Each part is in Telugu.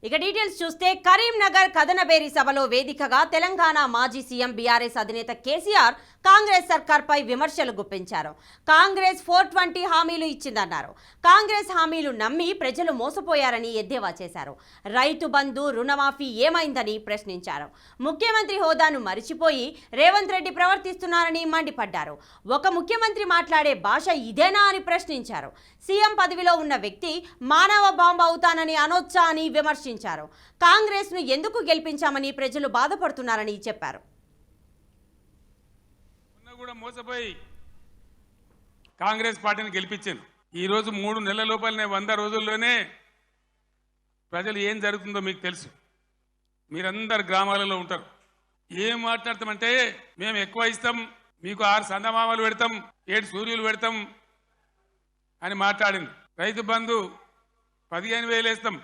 ఇక డీటెయిల్స్ చూస్తే కరీంనగర్ కదనబేరి సభలో వేదికగా తెలంగాణ మాజీ సీఎం బీఆర్ఎస్ అధినేత కేసీఆర్ కాంగ్రెస్ సర్కార్పై విమర్శలు గుప్పించారు. కాంగ్రెస్ 420 హామీలు ఇచ్చిందన్నారు. కాంగ్రెస్ హామీలు నమ్మి ప్రజలు మోసపోయారని ఎద్దేవా చేశారు. రైతు బంధు రుణమాఫీ ఏమైందని ప్రశ్నించారు. ముఖ్యమంత్రి హోదాను మరిచిపోయి రేవంత్ రెడ్డి ప్రవర్తిస్తున్నారని మండిపడ్డారు. ఒక ముఖ్యమంత్రి మాట్లాడే భాష ఇదేనా అని ప్రశ్నించారు. సీఎం పదవిలో ఉన్న వ్యక్తి మానవ బాంబు అవుతానని అనొచ్చా అని విమర్శించారు. కాంగ్రెస్ ను ఎందుకు గెలిపించామని ప్రజలు బాధపడుతున్నారని చెప్పారు. కూడా మోసపోయి కాంగ్రెస్ పార్టీని గెలిపించాను. ఈ రోజు 3 నెలల లోపలనే 100 రోజుల్లోనే ప్రజలు ఏం జరుగుతుందో మీకు తెలుసు. మీరందరు గ్రామాలలో ఉంటారు. ఏం మాట్లాడతామంటే మేము ఎక్కువ ఇస్తాం, మీకు 6 సందమామలు పెడతాం, 7 సూర్యులు పెడతాం అని మాట్లాడింది. రైతు బంధు 15,000 వేస్తాం,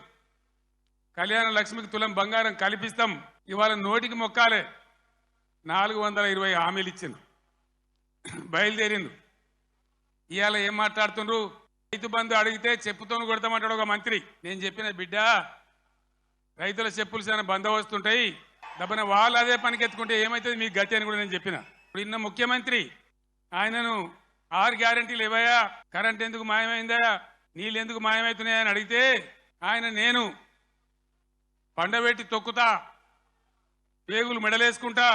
కళ్యాణ లక్ష్మికి తులం బంగారం కల్పిస్తాం. ఇవాళ నోటికి మొక్కాలే 420 హామీలు ఇచ్చింది, బయలుదేరిండు. ఇవాళ ఏం మాట్లాడుతుండ్రు? రైతు బంధు అడిగితే చెప్పుతో కొడతామంటాడు ఒక మంత్రి. నేను చెప్పిన బిడ్డ, రైతుల చెప్పులు చాలా బందోబస్తుంటాయి, దబ్బన వాళ్ళు అదే పనికెత్తుకుంటే ఏమవుతుంది మీకు గతి అని కూడా నేను చెప్పిన. ఇప్పుడు ఇన్న ముఖ్యమంత్రి ఆయనను 6 గ్యారంటీలు ఇవ్వయా, కరెంట్ ఎందుకు మాయమైందా, నీళ్ళు ఎందుకు మాయమవుతున్నాయా అని అడిగితే ఆయన నేను పండబెట్టి తొక్కుతా, పేగులు మెడలేసుకుంటా,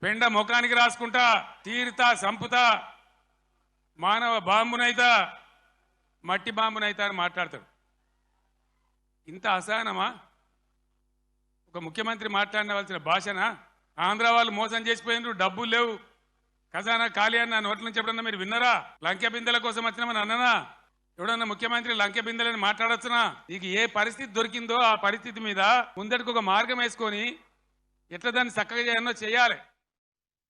పెండ ముఖానికి రాసుకుంటా, తీరుతా, సంపుతా, మానవ బాంబునైతా, మట్టి బాంబునైతా అని మాట్లాడతాడు. ఇంత అసహనమా ఒక ముఖ్యమంత్రి మాట్లాడవలసిన భాషనా? ఆంధ్ర వాళ్ళు మోసం చేసిపోయినారు, డబ్బులు లేవు, ఖజానా ఖాళీ అని నా నోట్ల నుంచి ఎప్పుడన్నా మీరు విన్నారా? లంకె బిందెల కోసం వచ్చినామని అన్ననా? ఎవడన్నా ముఖ్యమంత్రి లంకె బిందెలని మాట్లాడొచ్చునా? నీకు ఏ పరిస్థితి దొరికిందో ఆ పరిస్థితి మీద ముందటికి ఒక మార్గం వేసుకొని ఎట్లా దాన్ని చక్కగా చేయాలో చేయాలి.